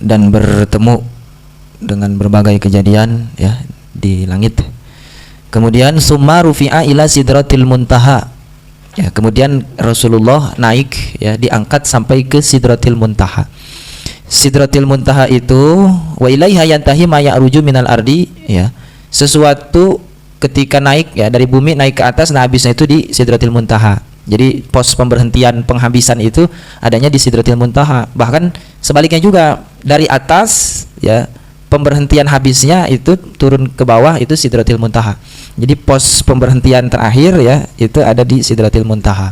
dan bertemu dengan berbagai kejadian ya di langit. Kemudian summa rufi'a ila sidratil muntaha. Ya, kemudian Rasulullah naik ya, diangkat sampai ke sidratil muntaha. Sidratil muntaha itu wa ilaiha yantahi ma ya'ruju minal ardi ya. Sesuatu ketika naik ya dari bumi naik ke atas, nah habisnya itu di sidratil muntaha. Jadi pos pemberhentian penghabisan itu adanya di sidratil muntaha. Bahkan sebaliknya juga, dari atas ya pemberhentian habisnya itu turun ke bawah, itu sidratil muntaha. Jadi pos pemberhentian terakhir ya itu ada di sidratil muntaha.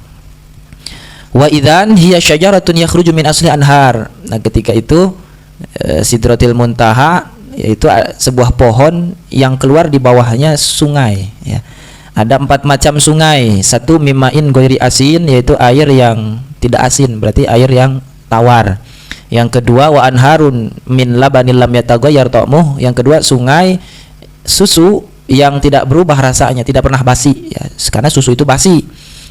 Wa idzan hiya syajaratun yakhruju min asli anhar. Nah, ketika itu sidratil muntaha yaitu sebuah pohon yang keluar di bawahnya sungai ya. Ada 4 macam sungai. Satu mimain goiri asin, yaitu air yang tidak asin, berarti air yang tawar. Yang kedua wa anharun min labanil lam yataghayyar ta'muh. Yang kedua sungai susu yang tidak berubah rasanya, tidak pernah basi ya, karena susu itu basi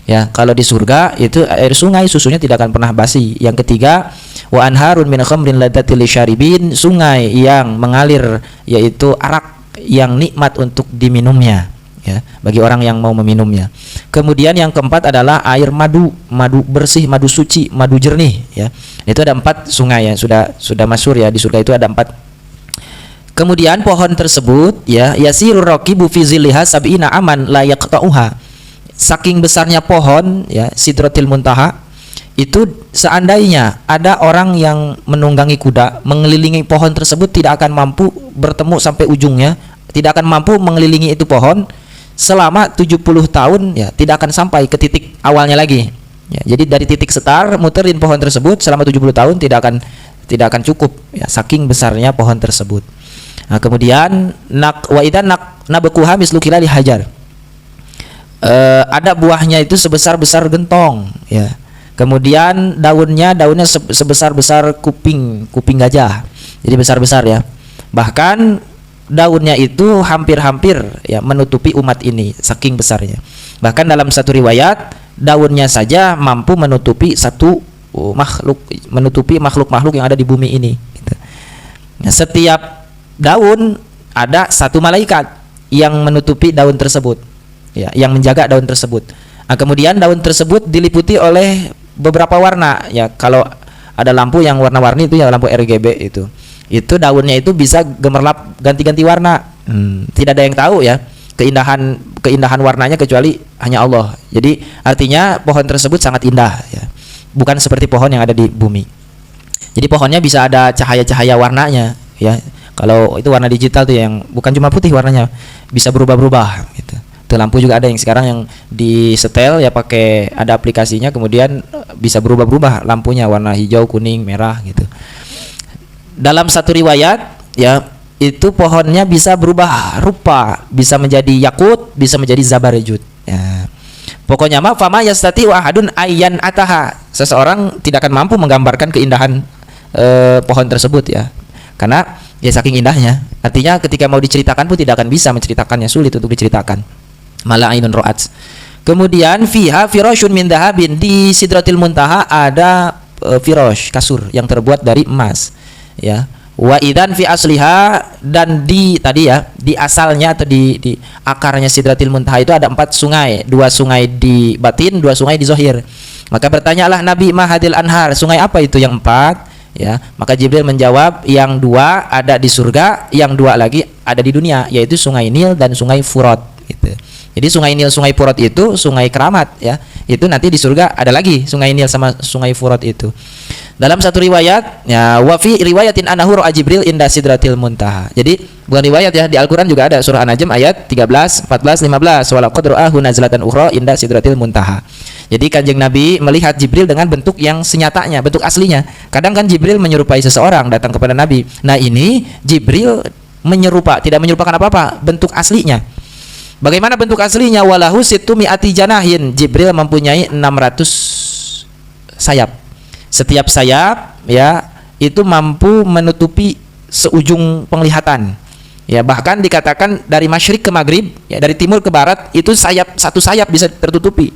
ya. Kalau di surga itu air sungai susunya tidak akan pernah basi. Yang ketiga wa anharun min khamrin ladzatil lisyaribin, sungai yang mengalir yaitu arak yang nikmat untuk diminumnya ya, bagi orang yang mau meminumnya. Kemudian yang keempat adalah air madu, madu bersih, madu suci, madu jernih ya. Itu ada 4 sungai ya, sudah masyhur ya, di surga itu ada 4. Kemudian pohon tersebut ya yasirur raqibu fi zilliha sab'ina aman la yaqta'uha. Saking besarnya pohon ya sidratil muntaha itu, seandainya ada orang yang menunggangi kuda mengelilingi pohon tersebut tidak akan mampu bertemu sampai ujungnya, tidak akan mampu mengelilingi itu pohon selama 70 tahun ya, tidak akan sampai ke titik awalnya lagi ya. Jadi dari titik start muterin pohon tersebut selama 70 tahun tidak akan cukup ya, saking besarnya pohon tersebut. Nah, kemudian wa idzan nabquha mislu kilali hajar. Ada buahnya itu sebesar-besar gentong ya. Kemudian daunnya sebesar-besar kuping gajah. Jadi besar-besar ya. Bahkan daunnya itu hampir-hampir ya menutupi umat ini, saking besarnya. Bahkan dalam satu riwayat daunnya saja mampu menutupi satu makhluk-makhluk yang ada di bumi ini gitu. Nah, setiap daun ada satu malaikat yang menutupi daun tersebut ya, yang menjaga daun tersebut. Nah, kemudian daun tersebut diliputi oleh beberapa warna ya. Kalau ada lampu yang warna-warni itu ya lampu RGB itu daunnya itu bisa gemerlap ganti-ganti warna. Tidak ada yang tahu ya keindahan warnanya kecuali hanya Allah. Jadi artinya pohon tersebut sangat indah ya. Bukan seperti pohon yang ada di bumi. Jadi pohonnya bisa ada cahaya-cahaya warnanya ya. Kalau itu warna digital tuh yang bukan cuma putih warnanya, bisa berubah-berubah gitu. Tuh lampu juga ada yang sekarang yang di setel ya, pakai ada aplikasinya, kemudian bisa berubah-berubah lampunya, warna hijau, kuning, merah gitu. Dalam satu riwayat ya itu pohonnya bisa berubah rupa, bisa menjadi yakut, bisa menjadi zabarjud ya. Pokoknya mah fama yastati wa ahadun ayyan ataha, seseorang tidak akan mampu menggambarkan keindahan pohon tersebut ya, karena ya saking indahnya. Artinya ketika mau diceritakan pun tidak akan bisa menceritakannya, sulit untuk diceritakan. Mala ainun ra'at. Kemudian fiha firashun min dhahabin, di sidratil muntaha ada firash, kasur yang terbuat dari emas ya. Wa idzan fi asliha, dan di tadi ya di asalnya atau di akarnya sidratil muntaha itu ada 4 sungai, 2 sungai di batin, 2 sungai di zahir. Maka bertanyalah Nabi, mahadil anhar, sungai apa itu yang 4 ya? Maka Jibril menjawab, yang 2 ada di surga, yang 2 lagi ada di dunia, yaitu sungai Nil dan sungai Furat gitu. Jadi sungai Nil, sungai Furat itu sungai keramat ya. Itu nanti di surga ada lagi sungai Nil sama sungai Furat itu. Dalam satu riwayat ya, wa fi riwayatin anahu ra'a Jibril inda sidratil muntaha. Jadi bukan riwayat ya, di Al-Qur'an juga ada, surah An-Najm ayat 13, 14, 15. Wa laqad ra'ahu nazlatan ukhra inda sidratil muntaha. Jadi Kanjeng Nabi melihat Jibril dengan bentuk yang senyatanya, bentuk aslinya. Kadang kan Jibril menyerupai seseorang datang kepada Nabi. Nah, ini Jibril tidak menyerupakan apa-apa, bentuk aslinya. Bagaimana bentuk aslinya? Walahu situ mi'ati janahin. Jibril mempunyai 600 sayap. Setiap sayap ya itu mampu menutupi seujung penglihatan. Ya, bahkan dikatakan dari masyrik ke maghrib, ya dari timur ke barat, itu satu sayap bisa tertutupi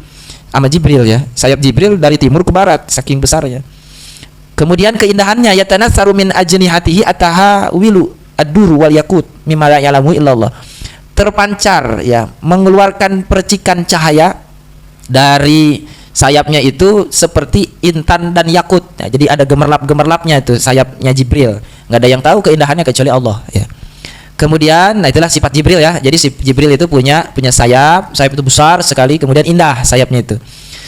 sama Jibril ya. Sayap Jibril dari timur ke barat, saking besarnya. Kemudian keindahannya yatanassaru min ajnihatihi ataha wilu ad-duru wal yakut mimma la ya'lamu illallah. Terpancar ya, mengeluarkan percikan cahaya dari sayapnya itu seperti intan dan yakut. Nah, jadi ada gemerlap-gemerlapnya itu sayapnya Jibril. Nggak ada yang tahu keindahannya kecuali Allah ya. Kemudian, nah itulah sifat Jibril ya. Jadi si Jibril itu punya sayap itu besar sekali, kemudian indah sayapnya itu.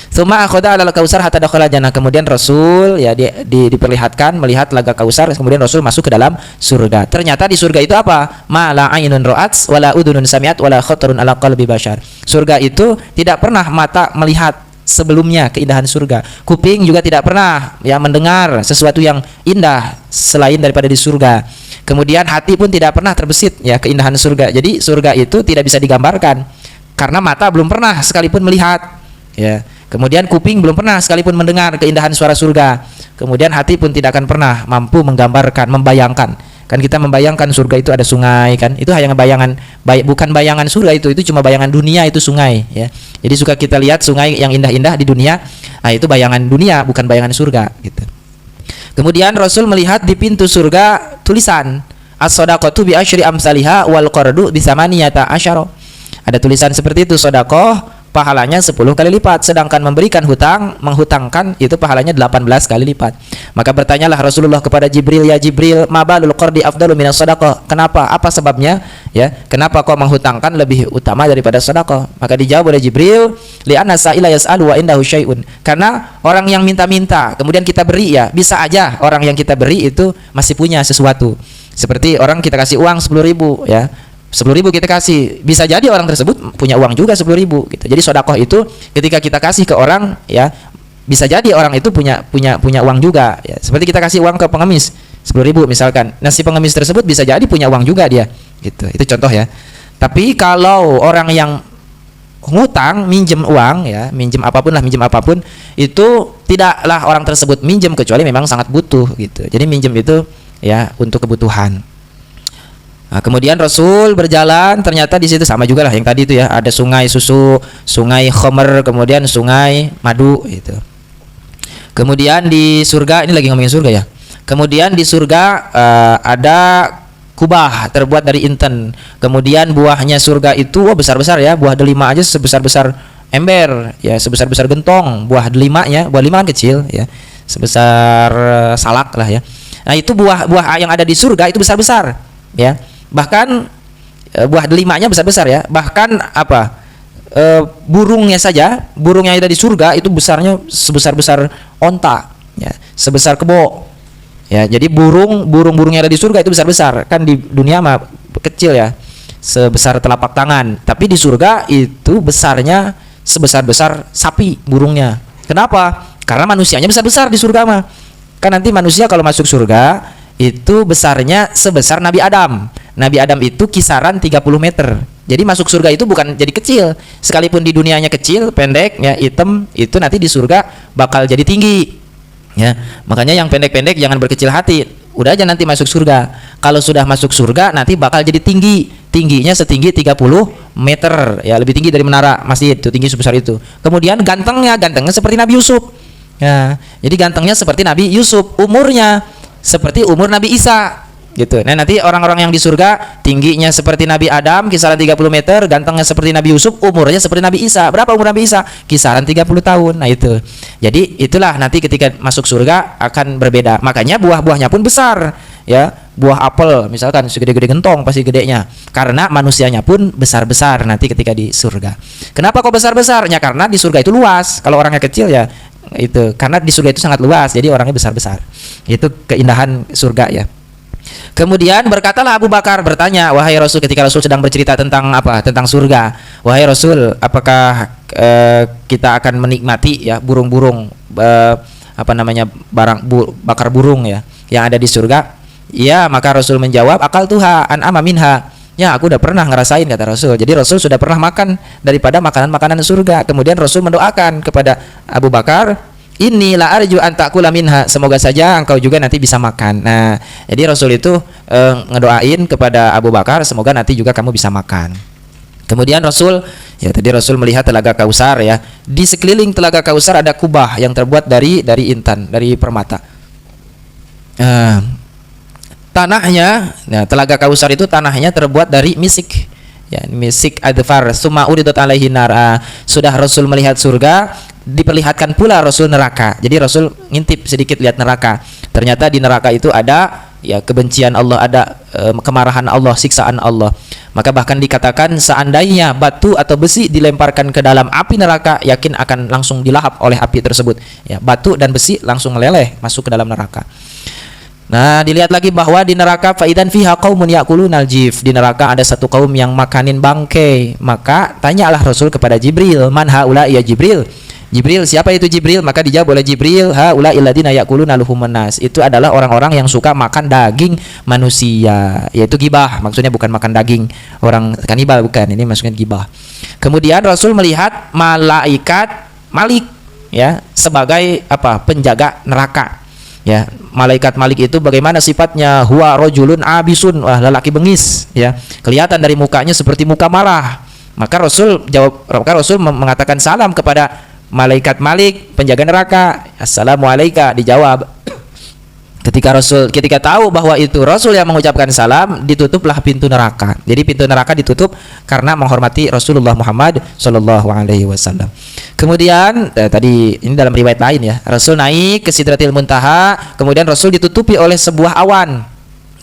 Tsumma akhadha 'alal kausar hatta dakhala jannah. Kemudian Rasul ya diperlihatkan melihat telaga Kausar, kemudian Rasul masuk ke dalam surga. Ternyata di surga itu apa? Ma la ainun ra'at wala udhunun sami'at wala khatarun 'ala qalbi bashar. Surga itu tidak pernah mata melihat sebelumnya keindahan surga. Kuping juga tidak pernah ya mendengar sesuatu yang indah selain daripada di surga. Kemudian hati pun tidak pernah terbesit ya keindahan surga. Jadi surga itu tidak bisa digambarkan karena mata belum pernah sekalipun melihat ya. Kemudian kuping belum pernah sekalipun mendengar keindahan suara surga. Kemudian hati pun tidak akan pernah mampu menggambarkan, membayangkan. Kan kita membayangkan surga itu ada sungai kan. Itu hanya bayangan, bukan bayangan surga itu cuma bayangan dunia itu sungai ya. Jadi suka kita lihat sungai yang indah-indah di dunia. Nah, itu bayangan dunia bukan bayangan surga gitu. Kemudian Rasul melihat di pintu surga tulisan as-shadaqatu bi asyri amsalihha wal qardu bi samaniyata asyara. Ada tulisan seperti itu, sedekah pahalanya 10 kali lipat, sedangkan memberikan hutang, menghutangkan itu pahalanya 18 kali lipat. Maka bertanyalah Rasulullah kepada Jibril, ya Jibril, mabalul qardi afdalu minas shadaqah. Kenapa? Apa sebabnya? Ya, kenapa kau menghutangkan lebih utama daripada sedekah? Maka dijawab oleh Jibril, li'anna sa'ila yas'alu wa indahu syai'un. Karena orang yang minta-minta, kemudian kita beri ya, bisa aja orang yang kita beri itu masih punya sesuatu. Seperti orang kita kasih uang 10.000 ya. 10.000 kita kasih, bisa jadi orang tersebut punya uang juga 10.000 gitu. Jadi sedekah itu ketika kita kasih ke orang ya, bisa jadi orang itu punya uang juga ya. Seperti kita kasih uang ke pengemis 10.000 misalkan. Nah, si pengemis tersebut bisa jadi punya uang juga dia gitu. Itu contoh ya. Tapi kalau orang yang ngutang, minjem uang ya, minjem apapun itu tidaklah orang tersebut minjem kecuali memang sangat butuh gitu. Jadi minjem itu ya untuk kebutuhan. Nah, kemudian Rasul berjalan, ternyata di situ sama juga lah yang tadi itu ya, ada sungai susu, sungai khamr, kemudian sungai madu itu. Kemudian di surga, ini lagi ngomongin surga ya. Kemudian di surga ada kubah terbuat dari inten. Kemudian buahnya surga itu besar-besar ya, buah delima aja sebesar-besar ember ya, sebesar-besar gentong. Buah delimanya, buah delima kan kecil ya, sebesar salak lah ya. Nah, itu buah yang ada di surga itu besar-besar ya. Bahkan buah delimanya besar-besar ya. Bahkan burungnya saja, burung yang ada di surga itu besarnya sebesar-besar onta ya, sebesar kebo ya. Jadi burung yang ada di surga itu besar-besar. Kan di dunia mah kecil ya, sebesar telapak tangan. Tapi di surga itu besarnya sebesar-besar sapi burungnya. Kenapa? Karena manusianya besar-besar di surga mah. Kan nanti manusia kalau masuk surga itu besarnya sebesar Nabi Adam. Nabi Adam itu kisaran 30 meter. Jadi masuk surga itu bukan jadi kecil. Sekalipun di dunianya kecil, pendek, ya, hitam, itu nanti di surga bakal jadi tinggi. Ya, makanya yang pendek-pendek jangan berkecil hati. Udah aja nanti masuk surga. Kalau sudah masuk surga nanti bakal jadi tinggi. Tingginya setinggi 30 meter. Ya, lebih tinggi dari menara masjid itu, tinggi sebesar itu. Kemudian gantengnya seperti Nabi Yusuf. Ya, jadi gantengnya seperti Nabi Yusuf. Umurnya seperti umur Nabi Isa gitu. Nah, nanti orang-orang yang di surga tingginya seperti Nabi Adam kisaran 30 meter, gantengnya seperti Nabi Yusuf, umurnya seperti Nabi Isa. Berapa umur Nabi Isa? Kisaran 30 tahun. Nah, itu. Jadi itulah nanti ketika masuk surga akan berbeda. Makanya buah-buahnya pun besar ya. Buah apel misalkan segede-gede gentong pasti gedenya. Karena manusianya pun besar-besar nanti ketika di surga. Kenapa kok besar-besarnya? Karena di surga itu luas. Kalau orangnya kecil ya itu karena di surga itu sangat luas, jadi orangnya besar-besar. Itu keindahan surga ya. Kemudian berkatalah Abu Bakar bertanya, wahai Rasul, ketika Rasul sedang bercerita tentang tentang surga, wahai Rasul, apakah kita akan menikmati ya burung-burung bakar burung ya yang ada di surga? Ya, maka Rasul menjawab, akal tuha an ama minha. Ya, aku udah pernah ngerasain, kata Rasul. Jadi Rasul sudah pernah makan daripada makanan-makanan surga. Kemudian Rasul mendoakan kepada Abu Bakar, inilah arju an ta'kula minha, semoga saja engkau juga nanti bisa makan. Nah, jadi Rasul itu ngedoain kepada Abu Bakar, semoga nanti juga kamu bisa makan. Kemudian Rasul melihat telaga Kausar ya. Di sekeliling telaga Kausar ada kubah yang terbuat dari intan, dari permata. Uh, tanahnya, nah, Telaga Kausar itu tanahnya terbuat dari misik, ya, misik adfar. Summa uridat alaihi nar. Sudah Rasul melihat surga, diperlihatkan pula Rasul neraka. Jadi Rasul ngintip sedikit lihat neraka. Ternyata di neraka itu ada, ya, kebencian Allah, ada kemarahan Allah, siksaan Allah. Maka bahkan dikatakan seandainya batu atau besi dilemparkan ke dalam api neraka, yakin akan langsung dilahap oleh api tersebut. Ya, batu dan besi langsung meleleh masuk ke dalam neraka. Nah, dilihat lagi bahwa di neraka faidan fiha qaumun yaqulunal jif. Di neraka ada satu kaum yang makanin bangkai. Maka tanyalah Rasul kepada Jibril, "Man haula ya Jibril?" Jibril, siapa itu Jibril? Maka dijawab oleh Jibril, haula illadzina yaquluna luhumun nas. Itu adalah orang-orang yang suka makan daging manusia, yaitu gibah. Maksudnya bukan makan daging orang kanibal, bukan. Ini maksudnya gibah. Kemudian Rasul melihat malaikat Malik, ya, sebagai apa? Penjaga neraka. Ya, malaikat Malik itu bagaimana sifatnya? Huwa rajulun abisun, wah, lelaki bengis, ya. Kelihatan dari mukanya seperti muka marah. Maka Rasul mengatakan salam kepada malaikat Malik, penjaga neraka. Assalamualaikum, dijawab. Ketika tahu bahwa itu Rasul yang mengucapkan salam, ditutuplah pintu neraka. Jadi pintu neraka ditutup karena menghormati Rasulullah Muhammad Shallallahu Alaihi Wasallam. Kemudian tadi ini dalam riwayat lain, ya, Rasul naik ke Sidratil Muntaha, kemudian Rasul ditutupi oleh sebuah awan,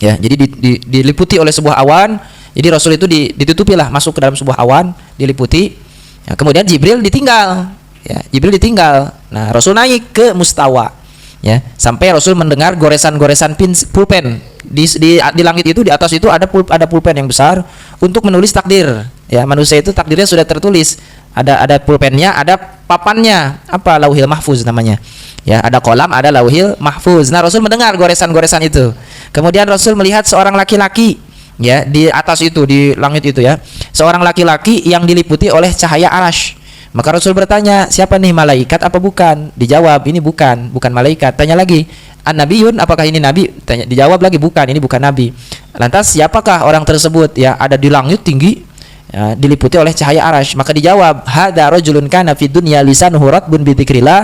ya. Jadi diliputi oleh sebuah awan. Jadi Rasul itu ditutupilah, masuk ke dalam sebuah awan, diliputi. Ya, kemudian Jibril ditinggal, ya, Jibril ditinggal. Nah, Rasul naik ke mustawa, ya, sampai Rasul mendengar goresan-goresan pulpen di langit itu. Di atas itu ada pulpen yang besar untuk menulis takdir, ya. Manusia itu takdirnya sudah tertulis, ada pulpennya, ada papannya, apa, lauhil mahfuz namanya, ya, ada kolam, ada lauhil mahfuz. Nah, Rasul mendengar goresan-goresan itu. Kemudian Rasul melihat seorang laki-laki, ya, di atas itu, di langit itu, ya, seorang laki-laki yang diliputi oleh cahaya arash. Maka Rasul bertanya, siapa nih, malaikat apa bukan? Dijawab, ini bukan malaikat. Tanya lagi, an-nabiyun, apakah ini nabi? Dijawab lagi, bukan, ini bukan nabi. Lantas siapakah orang tersebut? Ya, ada di langit tinggi, ya, diliputi oleh cahaya arash. Maka dijawab, hadza rajulun kana fid dunya lisanuhu ratbun bi dzikrillah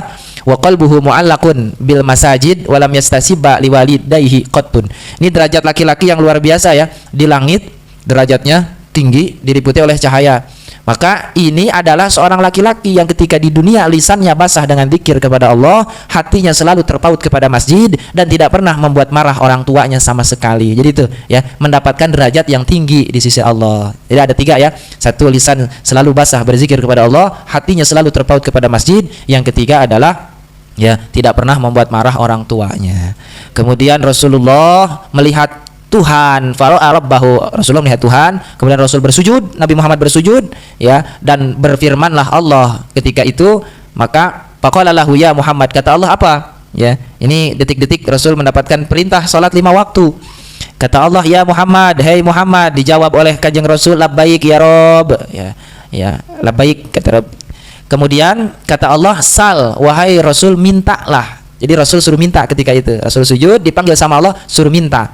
wa qalbuhu mu'allaqun bil masajid wa lam yastasibba liwalidayhi qattun. Ini derajat laki-laki yang luar biasa, ya, di langit derajatnya tinggi, diliputi oleh cahaya. Maka ini adalah seorang laki-laki yang ketika di dunia lisannya basah dengan zikir kepada Allah, hatinya selalu terpaut kepada masjid, dan tidak pernah membuat marah orang tuanya sama sekali. Jadi itu, ya, mendapatkan derajat yang tinggi di sisi Allah. Jadi ada 3, ya. Satu, lisan selalu basah berzikir kepada Allah, hatinya selalu terpaut kepada masjid. Yang ketiga adalah, ya, tidak pernah membuat marah orang tuanya. Kemudian Rasulullah melihat Tuhan, Rasulullah melihat Tuhan, kemudian Rasul bersujud, Nabi Muhammad bersujud, ya, dan berfirmanlah Allah ketika itu, maka faqala lahu ya Muhammad, kata Allah apa? Ya, ini detik-detik Rasul mendapatkan perintah salat 5 waktu. Kata Allah, ya Muhammad, hei Muhammad, dijawab oleh Kanjeng Rasul, labbaik ya Rob, ya, labbaik, kata Rob. Kemudian kata Allah, sal, wahai Rasul, mintalah. Jadi Rasul suruh minta ketika itu. Rasul sujud, dipanggil sama Allah, suruh minta.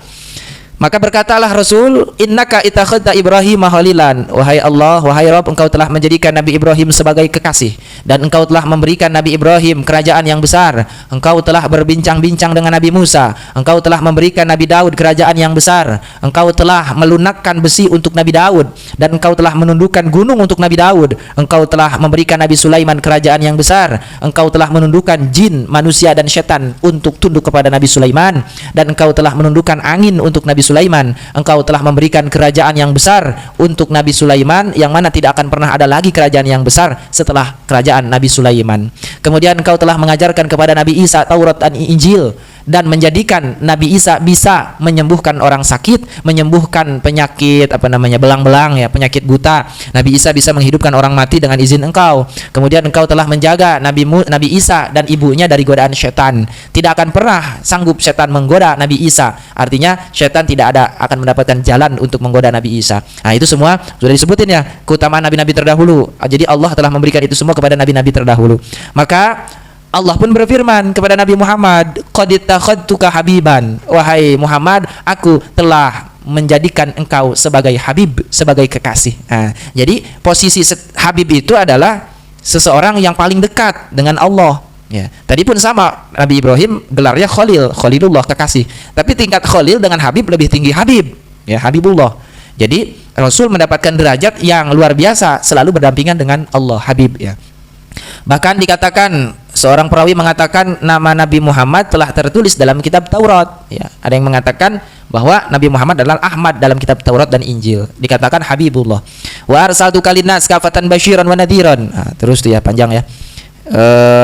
Maka berkatalah Rasul, innaka ittakhadta Ibrahim khalilan. Wahai Allah, wahai Rabb, engkau telah menjadikan Nabi Ibrahim sebagai kekasih, dan engkau telah memberikan Nabi Ibrahim kerajaan yang besar. Engkau telah berbincang-bincang dengan Nabi Musa. Engkau telah memberikan Nabi Daud kerajaan yang besar. Engkau telah melunakkan besi untuk Nabi Daud, dan engkau telah menundukkan gunung untuk Nabi Daud. Engkau telah memberikan Nabi Sulaiman kerajaan yang besar. Engkau telah menundukkan jin, manusia, dan setan untuk tunduk kepada Nabi Sulaiman, dan engkau telah menundukkan angin untuk Nabi Sulaiman. Engkau telah memberikan kerajaan yang besar untuk Nabi Sulaiman, yang mana tidak akan pernah ada lagi kerajaan yang besar setelah kerajaan Nabi Sulaiman. Kemudian engkau telah mengajarkan kepada Nabi Isa Taurat dan Injil, dan menjadikan Nabi Isa bisa menyembuhkan orang sakit, menyembuhkan penyakit belang-belang, ya, penyakit buta. Nabi Isa bisa menghidupkan orang mati dengan izin engkau. Kemudian engkau telah menjaga Nabi Isa dan ibunya dari godaan setan. Tidak akan pernah sanggup setan menggoda Nabi Isa. Artinya setan tidak akan mendapatkan jalan untuk menggoda Nabi Isa. Nah, itu semua sudah disebutin, ya, keutamaan nabi-nabi terdahulu. Jadi Allah telah memberikan itu semua kepada nabi-nabi terdahulu. Maka Allah pun berfirman kepada Nabi Muhammad, qad ittakhadtuka habiban. Wahai Muhammad, aku telah menjadikan engkau sebagai habib, sebagai kekasih. Nah, jadi posisi habib itu adalah seseorang yang paling dekat dengan Allah, Ya, tadi pun sama, Nabi Ibrahim gelarnya Khalil, Khalilullah, kekasih. Tapi tingkat Khalil dengan Habib lebih tinggi Habib, ya, Habibullah. Jadi Rasul mendapatkan derajat yang luar biasa, selalu berdampingan dengan Allah, Habib, ya. Bahkan dikatakan, seorang perawi mengatakan nama Nabi Muhammad telah tertulis dalam kitab Taurat, ya. Ada yang mengatakan bahwa Nabi Muhammad adalah Ahmad dalam kitab Taurat dan Injil. Dikatakan Habibullah. Wa arsaltuka linnas kafatan basyiran wa nadhiran. Nah, terus tuh ya, panjang ya.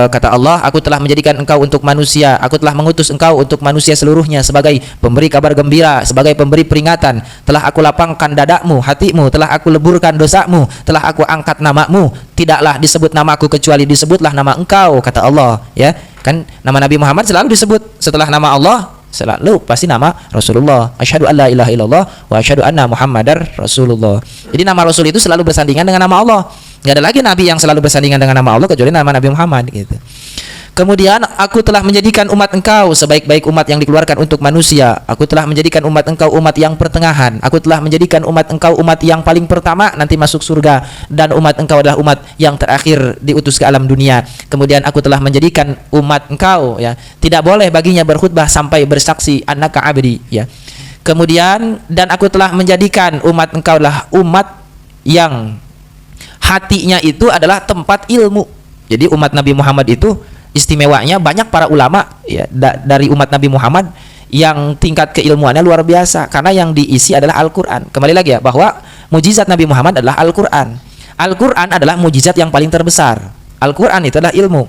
Kata Allah, aku telah menjadikan engkau untuk manusia, aku telah mengutus engkau untuk manusia seluruhnya sebagai pemberi kabar gembira, sebagai pemberi peringatan. Telah aku lapangkan dadamu, hatimu, telah aku leburkan dosamu, telah aku angkat namamu, tidaklah disebut namaku kecuali disebutlah nama engkau, kata Allah, ya. Kan nama Nabi Muhammad selalu disebut setelah nama Allah, selalu pasti nama Rasulullah. Asyhadu an la ilaha illallah wa asyhadu anna Muhammadar Rasulullah. Jadi nama Rasul itu selalu bersandingan dengan nama Allah. Nggak ada lagi nabi yang selalu bersandingan dengan nama Allah kecuali nama Nabi Muhammad, gitu. Kemudian aku telah menjadikan umat engkau sebaik-baik umat yang dikeluarkan untuk manusia. Aku telah menjadikan umat engkau umat yang pertengahan. Aku telah menjadikan umat engkau umat yang paling pertama nanti masuk surga, dan umat engkau adalah umat yang terakhir diutus ke alam dunia. Kemudian aku telah menjadikan umat engkau, ya, tidak boleh baginya berkhutbah sampai bersaksi annaka abdi, ya. Kemudian dan aku telah menjadikan umat engkau adalah umat yang hatinya itu adalah tempat ilmu. Jadi umat Nabi Muhammad itu istimewanya banyak para ulama, ya, dari umat Nabi Muhammad yang tingkat keilmuannya luar biasa karena yang diisi adalah Al-Qur'an. Kembali lagi ya, bahwa mujizat Nabi Muhammad adalah Al-Qur'an. Al-Qur'an adalah mujizat yang paling terbesar. Al-Qur'an itu adalah ilmu.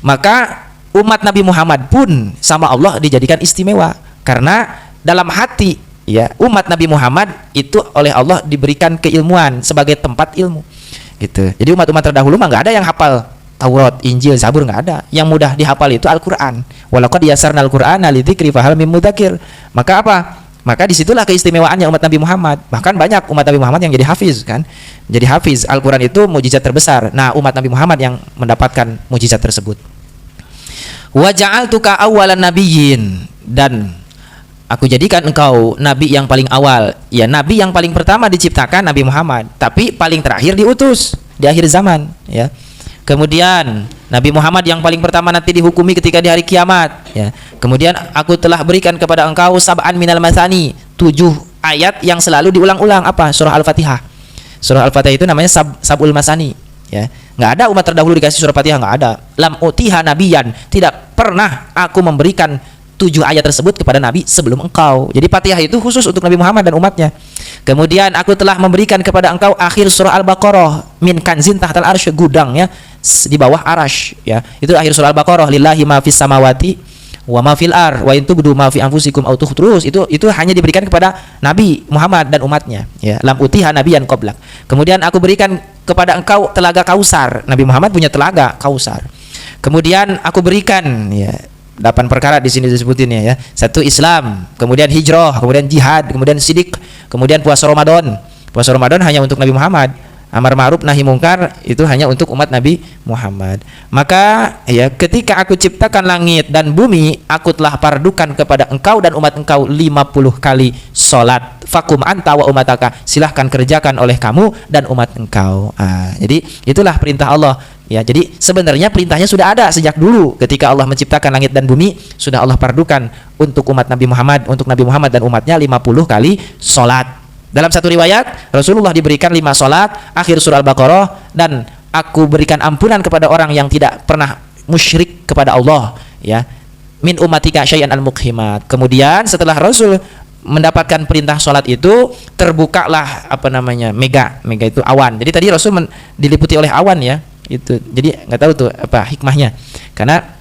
Maka umat Nabi Muhammad pun sama Allah dijadikan istimewa karena dalam hati, ya, umat Nabi Muhammad itu oleh Allah diberikan keilmuan sebagai tempat ilmu, gitu. Jadi umat-umat terdahulu mah nggak ada yang hafal Taurat, Injil, Zabur, nggak ada. Yang mudah dihafal itu Al-Qur'an. Walaqad yasarnal Qur'ana lidzikri fahal mim mudzakir. Maka apa? Maka disitulah keistimewaannya umat Nabi Muhammad. Bahkan banyak umat Nabi Muhammad yang jadi hafiz, kan? Jadi hafiz. Al-Qur'an itu mujizat terbesar. Nah, umat Nabi Muhammad yang mendapatkan mujizat tersebut. Wa ja'altuka awwalan nabiyyin, dan aku jadikan engkau nabi yang paling awal. Ya, nabi yang paling pertama diciptakan Nabi Muhammad, tapi paling terakhir diutus di akhir zaman, ya. Kemudian Nabi Muhammad yang paling pertama nanti dihukumi ketika di hari kiamat, ya. Kemudian aku telah berikan kepada engkau sab'an minal masani, 7 ayat yang selalu diulang-ulang. Apa? Surah Al-Fatihah. Surah Al-Fatihah itu namanya sab'ul masani, ya. Nggak ada umat terdahulu dikasih surah Fatihah, nggak ada. Lam utiha nabiyan, tidak pernah aku memberikan 7 ayat tersebut kepada Nabi sebelum engkau. Jadi Fatihah itu khusus untuk Nabi Muhammad dan umatnya. Kemudian aku telah memberikan kepada engkau akhir surah Al-Baqarah, min kanzin tahtal arsy, gudang, ya, di bawah arasy, ya. Itu akhir surah Al-Baqarah, lillahi ma fis samawati wa ma fil ar wa in tubdu ma fi anfusikum aw tukhfuhu. Itu hanya diberikan kepada Nabi Muhammad dan umatnya, ya. Lam utiha nabiyan qablak. Kemudian aku berikan kepada engkau telaga Kausar. Nabi Muhammad punya telaga Kausar. Kemudian aku berikan, ya, 8 perkara di sini disebutinnya, ya. 1 Islam, kemudian hijrah, kemudian jihad, kemudian sidik, kemudian puasa Ramadan. Puasa Ramadan hanya untuk Nabi Muhammad. Amar ma'ruf nahi mungkar itu hanya untuk umat Nabi Muhammad. Maka, ya, ketika aku ciptakan langit dan bumi, aku telah pardukan kepada engkau dan umat engkau 50 kali salat. Fakum anta wa umataka, silahkan kerjakan oleh kamu dan umat engkau. Jadi itulah perintah Allah, ya. Jadi sebenarnya perintahnya sudah ada sejak dulu ketika Allah menciptakan langit dan bumi, sudah Allah pardukan untuk umat Nabi Muhammad, untuk Nabi Muhammad dan umatnya 50 kali salat. Dalam satu riwayat Rasulullah diberikan 5 salat akhir surah Al-Baqarah, dan aku berikan ampunan kepada orang yang tidak pernah musyrik kepada Allah, ya. Min umatika syai'an al-muqhimat. Kemudian setelah Rasul mendapatkan perintah salat itu, terbukalah mega itu awan. Jadi tadi Rasul diliputi oleh awan, ya. Itu. Jadi nggak tahu tuh apa hikmahnya. Karena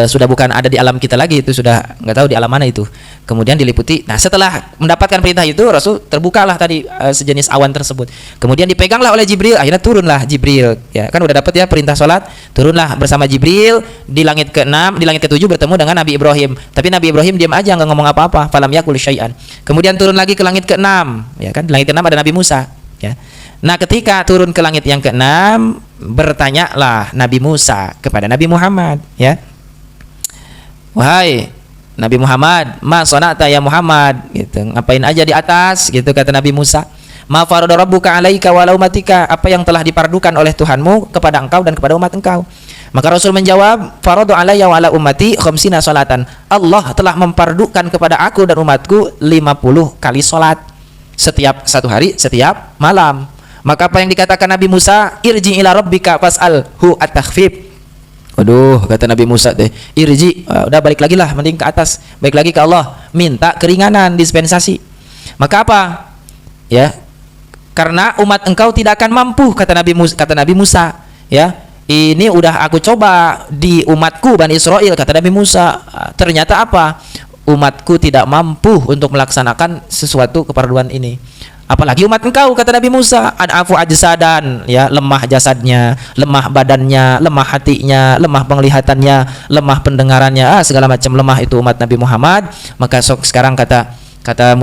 sudah bukan ada di alam kita lagi, itu sudah nggak tahu di alam mana itu. Kemudian diliputi. Nah, setelah mendapatkan perintah itu, Rasul terbukalah tadi sejenis awan tersebut. Kemudian dipeganglah oleh Jibril, akhirnya turunlah Jibril. Ya, kan udah dapat ya perintah salat, turunlah bersama Jibril di langit ke-6, di langit ke-7 bertemu dengan Nabi Ibrahim. Tapi Nabi Ibrahim diam aja, nggak ngomong apa-apa. Falam yakul syai'an. Kemudian turun lagi ke langit ke-6, ya kan? Di langit ke-6 ada Nabi Musa, ya. Nah, ketika turun ke langit yang ke-6, bertanyalah Nabi Musa kepada Nabi Muhammad, ya. Wahai Nabi Muhammad, ma sonata ya Muhammad, gitu. Ngapain aja di atas, gitu, kata Nabi Musa. Ma farada rabbuka alaika wa ala ummatika, apa yang telah dipardukan oleh Tuhanmu kepada engkau dan kepada umat engkau. Maka Rasul menjawab, faradu alayya wa ala ummati khamsina salatan. Allah telah mempardukan kepada aku dan umatku 50 kali salat setiap satu hari, setiap malam. Maka apa yang dikatakan Nabi Musa, irji ila rabbika fas'alhu at-takhfif. Waduh, kata Nabi Musa deh, irji, udah balik lagi lah, mending ke atas, balik lagi ke Allah, minta keringanan, dispensasi. Maka apa? Ya, karena umat engkau tidak akan mampu, kata Nabi Musa, ya. Ini udah aku coba di umatku Bani Israel, kata Nabi Musa. Ternyata apa? Umatku tidak mampu untuk melaksanakan sesuatu keperluan ini. Apalagi umat engkau, kata Nabi Musa, ad'afu ajsadan, ya, lemah jasadnya, lemah badannya, lemah hatinya, lemah penglihatannya, lemah pendengarannya, segala macam lemah itu umat Nabi Muhammad. Maka sekarang kata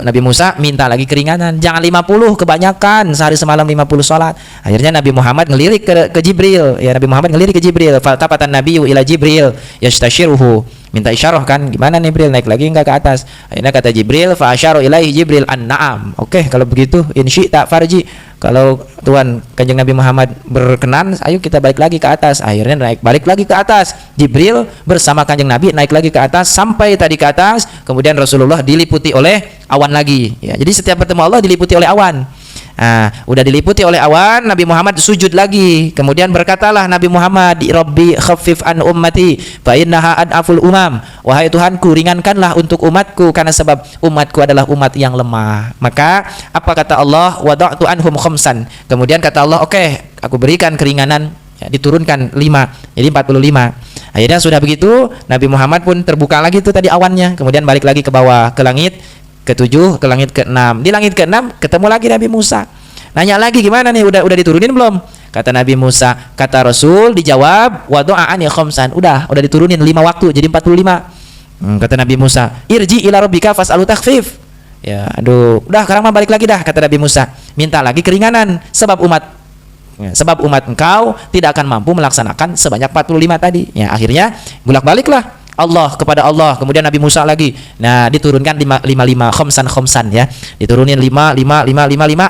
Nabi Musa, minta lagi keringanan, jangan 50, kebanyakan, sehari semalam 50 sholat. Akhirnya Nabi Muhammad ngelirik ke Jibril, ya, Nabi Muhammad ngelirik ke Jibril, faltafatan nabiyyu ila Jibril yastashiruhu, minta isyarah kan, gimana nih Jibril, naik lagi enggak ke atas? Akhirnya kata Jibril, fa asyara ilaihi Jibril an-na'am. Oke, kalau begitu in syi'ta farji, kalau Tuhan Kanjeng Nabi Muhammad berkenan, ayo kita balik lagi ke atas. Akhirnya balik lagi ke atas. Jibril bersama Kanjeng Nabi naik lagi ke atas, sampai tadi ke atas, kemudian Rasulullah diliputi oleh awan lagi. Ya, jadi setiap bertemu Allah diliputi oleh awan. Nah, udah diliputi oleh awan, Nabi Muhammad sujud lagi. Kemudian berkatalah Nabi Muhammad, Rabbi khaffif an ummati fa innaha ad'aful umam. Wahai Tuhanku, ringankanlah untuk umatku, karena sebab umatku adalah umat yang lemah. Maka apa kata Allah? Wada'tu anhum khamsan. Kemudian kata Allah, oke, aku berikan keringanan, ya, diturunkan 5, jadi 45. Akhirnya sudah begitu, Nabi Muhammad pun terbuka lagi tuh tadi awannya. Kemudian balik lagi ke bawah, ke langit ke-7, ke langit ke-6. Di langit ke-6 ketemu lagi Nabi Musa. Nanya lagi, gimana nih, udah diturunin belum? Kata Nabi Musa, kata Rasul dijawab, wa du'aan ya khamsan. Udah diturunin 5 waktu jadi 45. Kata Nabi Musa, irji ila rabbika fas'alu takhfif. Ya, aduh, udah sekarang mah balik lagi dah, kata Nabi Musa. Minta lagi keringanan sebab umat engkau tidak akan mampu melaksanakan sebanyak 45 tadi. Ya, akhirnya bolak-baliklah Allah kepada Allah, kemudian Nabi Musa lagi. Nah, diturunkan 55 khamsan ya. Diturunin 5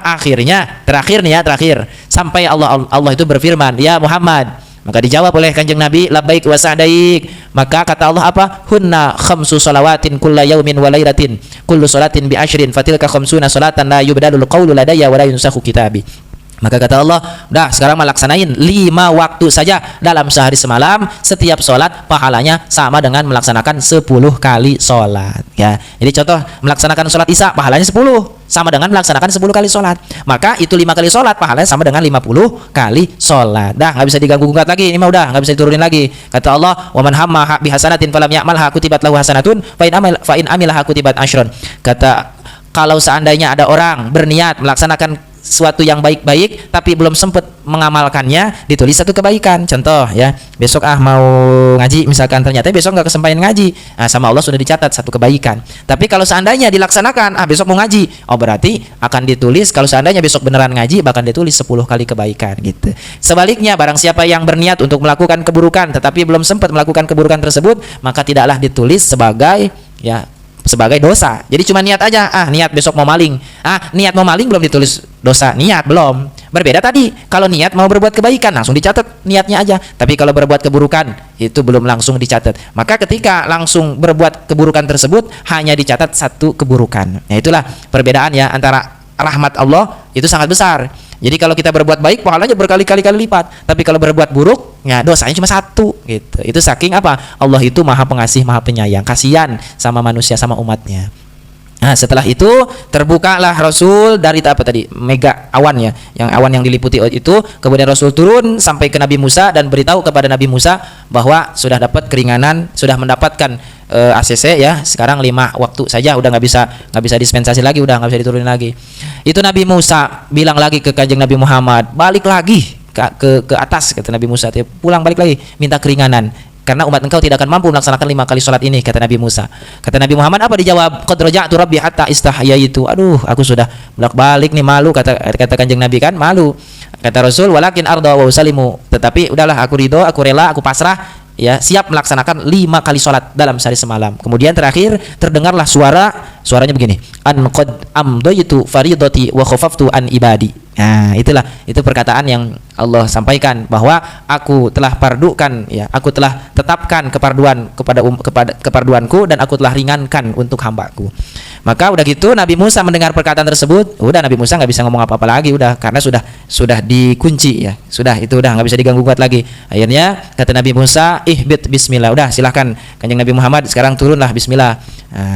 akhirnya terakhir sampai Allah itu berfirman, "Ya Muhammad." Maka dijawab oleh Kanjeng Nabi, "Labbaik wa sa'daik." Maka kata Allah apa? "Hunna khamsu salawatin kulla yaumin wa lailatin. Kullu salatin bi asyrin fatilka khamsuna salatan la yubdalul qawlu ladayya wa la yunsakhu kitabi." Maka kata Allah, udah sekarang melaksanain 5 waktu saja dalam sehari semalam, setiap sholat pahalanya sama dengan melaksanakan 10 kali sholat. Ya, jadi contoh melaksanakan sholat isya pahalanya 10, sama dengan melaksanakan 10 kali sholat. Maka itu 5 kali sholat pahalanya sama dengan 50 kali sholat. Dah nggak bisa diganggu gugat lagi, ini mah udah nggak bisa diturunin lagi. Kata Allah, wa man hamma bi hasanatin falam ya'malha kutibat lahu hasanatun fa in amilaha kutibat asyron. Kata, kalau seandainya ada orang berniat melaksanakan suatu yang baik-baik tapi belum sempat mengamalkannya, ditulis satu kebaikan. Contoh ya, besok mau ngaji misalkan, ternyata besok nggak kesempatan ngaji, sama Allah sudah dicatat satu kebaikan. Tapi kalau seandainya dilaksanakan, besok mau ngaji, berarti akan ditulis, kalau seandainya besok beneran ngaji, bahkan ditulis 10 kali kebaikan gitu. Sebaliknya, barang siapa yang berniat untuk melakukan keburukan tetapi belum sempat melakukan keburukan tersebut, maka tidaklah ditulis sebagai dosa. Jadi cuma niat aja, niat besok mau maling. Niat mau maling belum ditulis dosa, niat belum. Berbeda tadi, kalau niat mau berbuat kebaikan langsung dicatat niatnya aja. Tapi kalau berbuat keburukan itu belum langsung dicatat. Maka ketika langsung berbuat keburukan tersebut hanya dicatat satu keburukan. Nah, itulah perbedaan ya antara rahmat Allah itu sangat besar. Jadi kalau kita berbuat baik pahalanya berkali-kali lipat, tapi kalau berbuat buruk, ya dosanya cuma 1 gitu. Itu saking apa? Allah itu Maha Pengasih, Maha Penyayang, kasihan sama manusia, sama umatnya. Nah, setelah itu terbukalah Rasul dari apa tadi? Mega awan ya, yang awan yang diliputi itu. Kemudian Rasul turun sampai ke Nabi Musa dan beritahu kepada Nabi Musa bahwa sudah dapat keringanan, sudah mendapatkan ACC ya. Sekarang 5 waktu saja, udah nggak bisa dispensasi lagi, udah nggak bisa diturunin lagi. Itu Nabi Musa bilang lagi ke Kanjeng Nabi Muhammad, balik lagi ke atas, kata Nabi Musa, pulang balik lagi minta keringanan. Karena umat engkau tidak akan mampu melaksanakan 5 kali sholat ini, kata Nabi Musa. Kata Nabi Muhammad apa dijawab? Qad raja'tu rabbi hatta istahyaitu. Aduh, aku sudah bolak-balik nih, malu, kata Kanjeng Nabi kan, malu. Kata Rasul, walakin arda wa usalimu. Tetapi udahlah, aku ridho, aku rela, aku pasrah, ya, siap melaksanakan 5 kali sholat dalam sehari semalam. Kemudian terakhir terdengarlah suaranya begini, an qad amdaitu faridati wa khafaftu an ibadi. Nah, itu perkataan yang Allah sampaikan bahwa aku telah pardukan, ya, aku telah tetapkan keparduan kepada keparduanku dan aku telah ringankan untuk hambaku. Maka udah gitu Nabi Musa mendengar perkataan tersebut, udah Nabi Musa nggak bisa ngomong apa-apa lagi, udah, karena sudah dikunci, ya, sudah, itu udah nggak bisa diganggu gugat lagi. Akhirnya kata Nabi Musa, ihbit bismillah, udah silahkan Kanjeng Nabi Muhammad sekarang turunlah bismillah.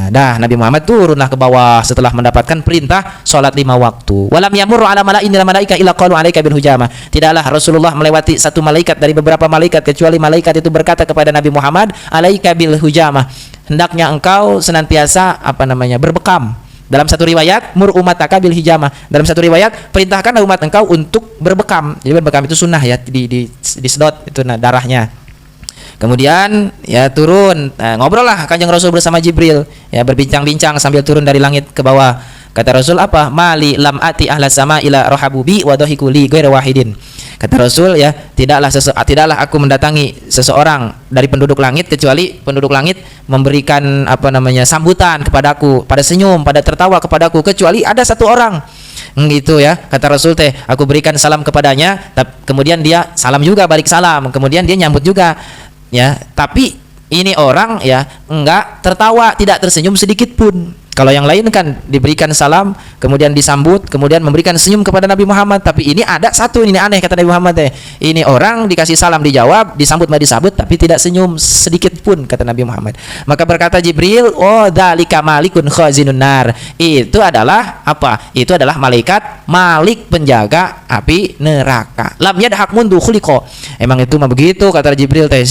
Dah Nabi Muhammad turunlah ke bawah setelah mendapatkan perintah sholat 5 waktu. Walam yamurru ala mala'in malaika illa qalu alaika bil hujamah. Tidaklah Rasulullah melewati satu malaikat dari beberapa malaikat kecuali malaikat itu berkata kepada Nabi Muhammad, alaika bil hujamah. Hendaknya engkau senantiasa berbekam. Dalam satu riwayat mur umataka bil hijamah. Dalam satu riwayat perintahkan umat engkau untuk berbekam. Jadi berbekam itu sunnah, ya, disedot itu darahnya. Kemudian ya turun, ngobrol lah Kanjeng Rasul bersama Jibril, ya, berbincang-bincang sambil turun dari langit ke bawah. Kata Rasul apa? Mali lam ati ahla sama ila rohabubi wa dhahiku li ghairu wahidin. Kata Rasul, ya, tidaklah aku mendatangi seseorang dari penduduk langit kecuali penduduk langit memberikan sambutan kepadaku, pada senyum, pada tertawa kepadaku, kecuali ada satu orang. Gitu, ya, kata Rasul teh, aku berikan salam kepadanya, kemudian dia salam juga, balik salam, kemudian dia nyambut juga, ya, tapi ini orang, ya, enggak tertawa, tidak tersenyum sedikit pun. Kalau yang lain kan diberikan salam, kemudian disambut, kemudian memberikan senyum kepada Nabi Muhammad. Tapi ini ada satu, ini aneh kata Nabi Muhammad teh. Ini orang dikasih salam dijawab, disambut disambut, tapi tidak senyum sedikit pun kata Nabi Muhammad. Maka berkata Jibril, oh dzalika malikun khazinun nar. Itu adalah apa? Itu adalah malaikat Malik, penjaga api neraka. Lam yadhak mundu khuliqa. Emang itu mah begitu kata Jibril teh,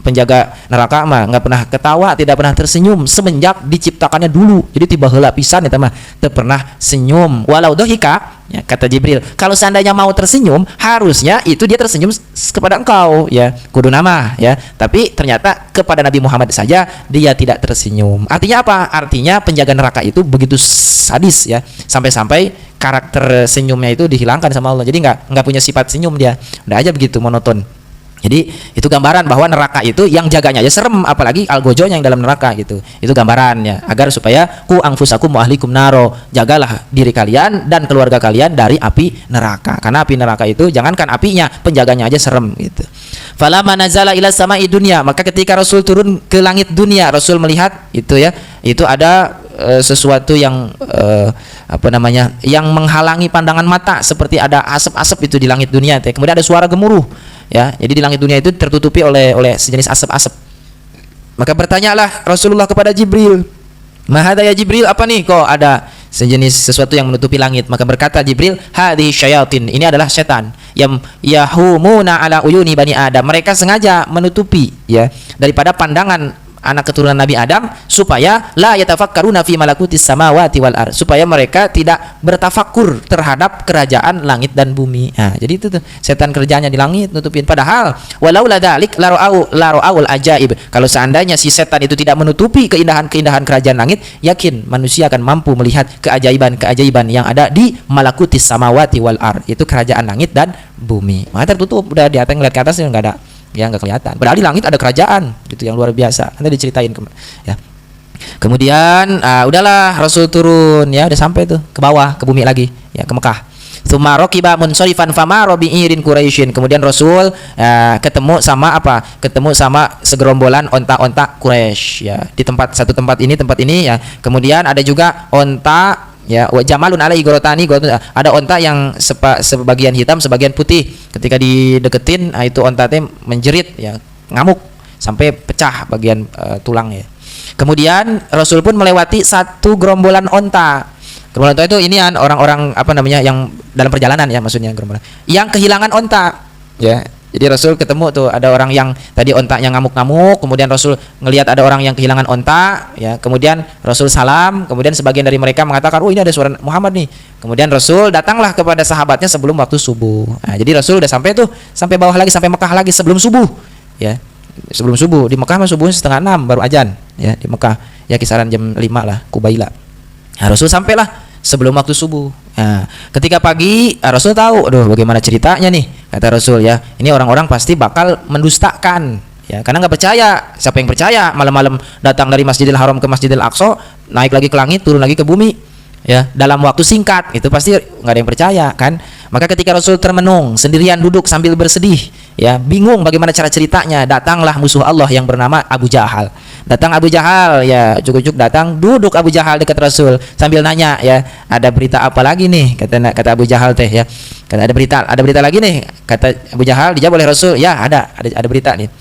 penjaga neraka mah nggak pernah ketawa, tidak pernah tersenyum semenjak diciptakannya dulu. Jadi tiba heula pisan eta mah teu pernah senyum. Walau dohika, ya, kata Jibril, kalau seandainya mau tersenyum, harusnya itu dia tersenyum kepada engkau, ya, kudu nama, ya. Tapi ternyata kepada Nabi Muhammad saja dia tidak tersenyum. Artinya apa? Artinya penjaga neraka itu begitu sadis, ya, sampai-sampai karakter senyumnya itu dihilangkan sama Allah. Jadi nggak punya sifat senyum dia. Udah aja begitu, monoton. Jadi itu gambaran bahwa neraka itu yang jaganya aja serem, apalagi algojonya yang dalam neraka gitu. Itu gambarannya agar supaya ku anfusakum wa ahlikum naro, jagalah diri kalian dan keluarga kalian dari api neraka. Karena api neraka itu jangankan apinya, penjaganya aja serem gitu. Falamma nazala ila sama'i dunya, maka ketika Rasul turun ke langit dunia, Rasul melihat itu, ya, itu ada sesuatu yang yang menghalangi pandangan mata, seperti ada asap-asap itu di langit dunia. Kemudian ada suara gemuruh, ya, jadi di langit dunia itu tertutupi oleh sejenis asap-asap. Maka bertanyalah Rasulullah kepada Jibril, mahada ya Jibril, apa nih kok ada sejenis sesuatu yang menutupi langit? Maka berkata Jibril, hadhihi syayatin, ini adalah setan yang yahumuna ala uyuni bani Adam. Mereka sengaja menutupi, ya, daripada pandangan anak keturunan Nabi Adam, supaya la yatafakkaruna fi malakutis samawati wal ard, supaya mereka tidak bertafakur terhadap kerajaan langit dan bumi. Nah, jadi itu tuh setan kerjanya di langit nutupin. Padahal walau la dzalik la ra'aul ajaib, kalau seandainya si setan itu tidak menutupi keindahan-keindahan kerajaan langit, yakin manusia akan mampu melihat keajaiban-keajaiban yang ada di malakutis samawati wal ard, itu kerajaan langit dan bumi. Maka tertutup, udah di atas ngeliat ke atas nggak ada, ya, nggak kelihatan. Padahal di langit ada kerajaan gitu yang luar biasa. Nanti diceritain, ya. Kemudian udahlah Rasul turun, ya, udah sampai tuh ke bawah, ke bumi lagi, ya, ke Mekah. Tsumma raqiba munsharifan fama rabi'irin Quraisyin. Kemudian Rasul ketemu sama segerombolan onta-onta Quraisy, ya, di satu tempat ini, ya. Kemudian ada juga onta, ya, jamalun alai gorotani, ada onta yang sebagian hitam sebagian putih. Ketika dideketin, itu onta teh menjerit, ya, ngamuk sampai pecah bagian tulangnya. Kemudian Rasul pun melewati satu gerombolan onta. Gerombolan onta itu orang-orang yang dalam perjalanan, ya, maksudnya gerombolan yang kehilangan onta, ya. Jadi Rasul ketemu tuh ada orang yang tadi ontanya ngamuk-ngamuk, kemudian Rasul ngelihat ada orang yang kehilangan onta, ya, kemudian Rasul salam, kemudian sebagian dari mereka mengatakan, oh, ini ada suara Muhammad nih. Kemudian Rasul datanglah kepada sahabatnya sebelum waktu subuh. Nah, jadi Rasul udah sampai bawah lagi, sampai Mekah lagi sebelum subuh, ya, sebelum subuh. Di Mekah mah subuhnya 5:30 baru azan, ya, di Mekah, ya, kisaran jam 5 lah, Kubaila. Nah, Rasul sampailah sebelum waktu subuh. Nah, ketika pagi Rasul tahu, aduh, bagaimana ceritanya nih, kata Rasul, ya, ini orang-orang pasti bakal mendustakan, ya, karena nggak percaya. Siapa yang percaya malam-malam datang dari Masjidil Haram ke Masjidil Aqsa, naik lagi ke langit, turun lagi ke bumi, ya dalam waktu singkat, itu pasti nggak ada yang percaya kan. Maka ketika Rasul termenung sendirian duduk sambil bersedih, ya bingung bagaimana cara ceritanya, datanglah musuh Allah yang bernama Abu Jahal. Datang Abu Jahal, ya cukup datang, duduk Abu Jahal dekat Rasul sambil nanya, ya ada berita apa lagi nih, kata Abu Jahal teh, ya kata ada berita lagi nih, kata Abu Jahal. Dijawab oleh Rasul, ya ada berita nih.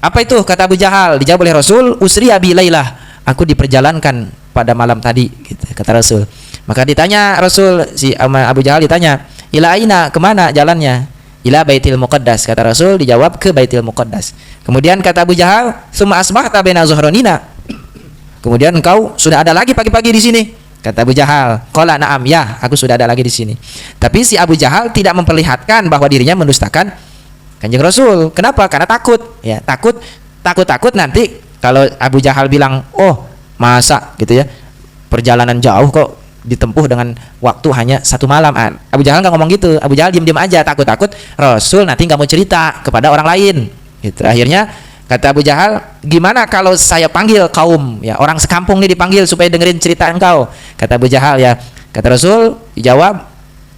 Apa itu, kata Abu Jahal? Dijawab oleh Rasul, usriya bi lailah, aku diperjalankan pada malam tadi, gitu, kata Rasul. Maka ditanya Rasul, si Abu Jahal ditanya, ila aina, kemana jalannya? Ila Baitil Muqaddas, kata Rasul. Dijawab, ke Baitil Muqaddas. Kemudian kata Abu Jahal, summa asbahta baina zuhranina, kemudian engkau sudah ada lagi pagi-pagi di sini, kata Abu Jahal. Qala na'am, ya aku sudah ada lagi di sini. Tapi si Abu Jahal tidak memperlihatkan bahwa dirinya mendustakan Kanjeng Rasul. Kenapa? Karena takut, ya takut nanti kalau Abu Jahal bilang, oh masa gitu ya, perjalanan jauh kok ditempuh dengan waktu hanya 1 malam. Abu Jahal nggak ngomong gitu. Abu Jahal diam-diam aja, takut Rasul nanti nggak mau cerita kepada orang lain, gitu. Akhirnya kata Abu Jahal, gimana kalau saya panggil kaum, ya orang sekampung nih dipanggil supaya dengerin cerita engkau, kata Abu Jahal, ya. Kata Rasul, dijawab,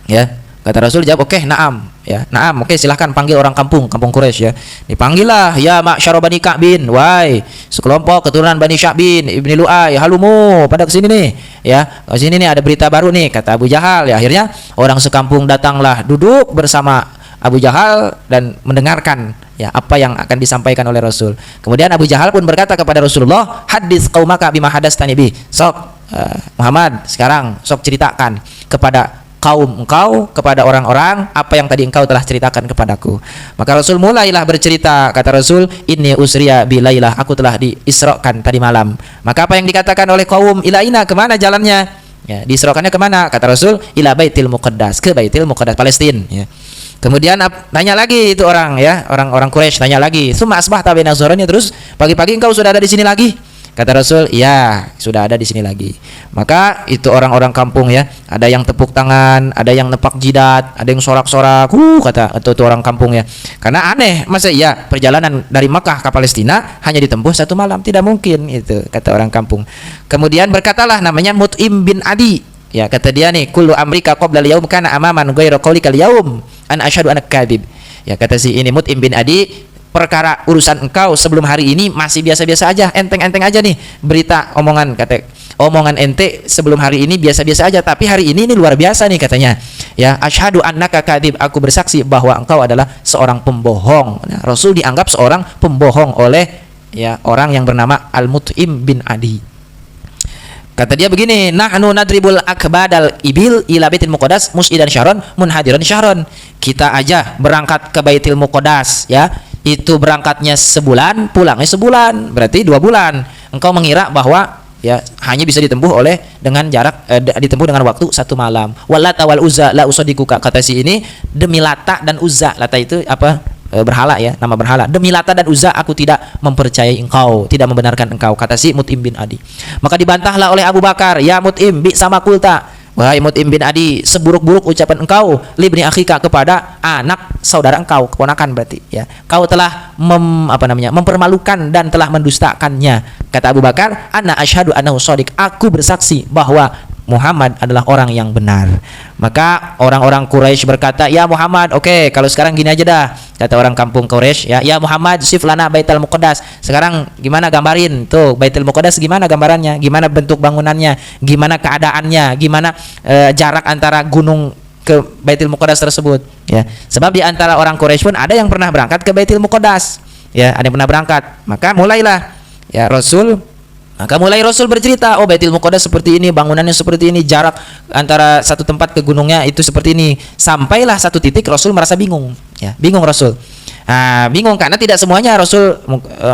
ya kata Rasul dijawab, oke, na'am, ya na'am, oke, silahkan panggil orang kampung Quraisy, ya. Dipanggillah, ya ma'syara Bani Ka'bin, wahai sekelompok keturunan Bani Sya'bin ibni Lu'ay, halumu pada kesini nih, ya kesini nih, ada berita baru nih, kata Abu Jahal. Ya akhirnya orang sekampung datanglah, duduk bersama Abu Jahal dan mendengarkan, ya apa yang akan disampaikan oleh Rasul. Kemudian Abu Jahal pun berkata kepada Rasulullah, hadits qaumaka bima hadastani bi, sok Muhammad, sekarang sok ceritakan kepada kaum engkau, kepada orang-orang, apa yang tadi engkau telah ceritakan kepadaku. Maka Rasul mulailah bercerita. Kata Rasul, inni usriya bilailah, aku telah diisrokan tadi malam. Maka apa yang dikatakan oleh kaum, ila ina, kemana jalannya? Ya, diisrokannya kemana? Kata Rasul, ila Baitil Muqaddas, ke Baitil Muqaddas Palestina, ya. Kemudian nanya lagi itu orang, ya orang Quraisy nanya lagi, summa asbahta baina zuhranina, terus pagi-pagi engkau sudah ada di sini lagi? Kata Rasul, ya sudah ada di sini lagi. Maka itu orang-orang kampung, ya, ada yang tepuk tangan, ada yang nepak jidat, ada yang sorak-sorak, kata itu orang kampung, ya. Karena aneh, masa iya perjalanan dari Makkah ke Palestina hanya ditempuh 1 malam, tidak mungkin, itu kata orang kampung. Kemudian berkatalah namanya Mut'im bin Adi, ya kata dia nih, kullu amrika qabla al-yaum kana amaman ghairu qaulika al-yaum an asyhadu annaka kadzib. Ya kata si ini Mut'im bin Adi, perkara urusan engkau sebelum hari ini masih biasa-biasa aja, enteng-enteng aja nih berita omongan, kata omongan ente sebelum hari ini biasa-biasa aja, tapi hari ini luar biasa nih, katanya, ya asyhadu annaka kadzib, aku bersaksi bahwa engkau adalah seorang pembohong. Nah, Rasul dianggap seorang pembohong oleh, ya orang yang bernama Al-Mut'im bin Adi. Kata dia begini, nahnu nadribul akbadal ibil ila Baitil Muqaddas mus'idan syahron munhadiran syahron. Kita aja berangkat ke Baitil Muqaddas, ya itu berangkatnya sebulan, pulangnya sebulan, berarti 2 bulan. Engkau mengira bahwa, ya hanya bisa ditempuh oleh dengan jarak ditempuh dengan waktu 1 malam. Wallata wal uzza la usaddiquka, kata si ini, demi Lata dan Uzza. Lata itu apa? Berhala, ya, nama berhala. Demi Lata dan Uzza aku tidak mempercayai engkau, tidak membenarkan engkau, kata si Mut'im bin Adi. Maka dibantahlah oleh Abu Bakar, ya Mut'im, bi sama kulta, wahai Mut'im bin Adi, seburuk-buruk ucapan engkau libni akhika, kepada anak saudara engkau, keponakan berarti, ya. Kau telah mempermalukan dan telah mendustakannya. Kata Abu Bakar, ana asyhadu annahu shadiq, aku bersaksi bahwa Muhammad adalah orang yang benar. Maka orang-orang Quraisy berkata, ya Muhammad, oke, kalau sekarang gini aja dah, kata orang kampung Quraisy, ya Muhammad, sif lana Baitul Muqaddas. Sekarang gimana, gambarin tuh Baitul Muqaddas, gimana gambarannya, gimana bentuk bangunannya, gimana keadaannya, gimana jarak antara gunung ke Baitul Muqaddas tersebut, ya. Sebab di antara orang Quraisy pun ada yang pernah berangkat ke Baitul Muqaddas, ya, ada yang pernah berangkat. Maka mulailah, ya Maka mulai Rasul bercerita, oh Baitul Muqaddas seperti ini, bangunannya seperti ini, jarak antara satu tempat ke gunungnya itu seperti ini. Sampailah satu titik Rasul merasa bingung, ya, bingung Rasul. Bingung karena tidak semuanya Rasul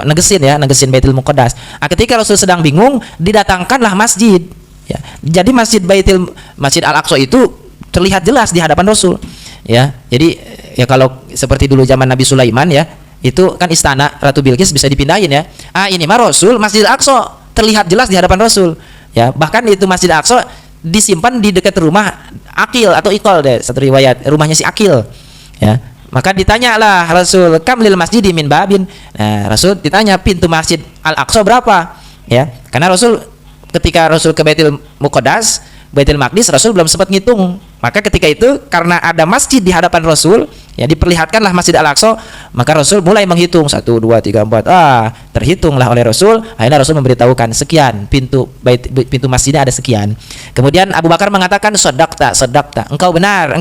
negesin Baitul Muqaddas. Ketika Rasul sedang bingung, didatangkanlah masjid, ya. Jadi Masjid Al-Aqsa itu terlihat jelas di hadapan Rasul, ya. Jadi ya kalau seperti dulu zaman Nabi Sulaiman, ya, itu kan istana Ratu Bilqis bisa dipindahin, ya. Ini mah Rasul, Masjid Al-Aqsa terlihat jelas di hadapan Rasul, ya. Bahkan itu Masjid Al-Aqsa disimpan di dekat rumah Akil atau Ikol deh, satu riwayat, rumahnya si Akil, ya. Maka ditanyalah Rasul, kam lil masjid min babin. Nah, Rasul ditanya pintu Masjid Al-Aqsa berapa, ya. Karena Rasul ketika Rasul ke Baitul Muqaddas Baitul Maqdis, Rasul belum sempat ngitung. Maka ketika itu karena ada masjid di hadapan Rasul, ya diperlihatkanlah Masjid Al-Aqsa, maka Rasul mulai menghitung 1 2 3 4. Terhitunglah oleh Rasul. Akhirnya Rasul memberitahukan sekian, pintu masjidnya ada sekian. Kemudian Abu Bakar mengatakan sadaqta, sadaqta. Engkau benar,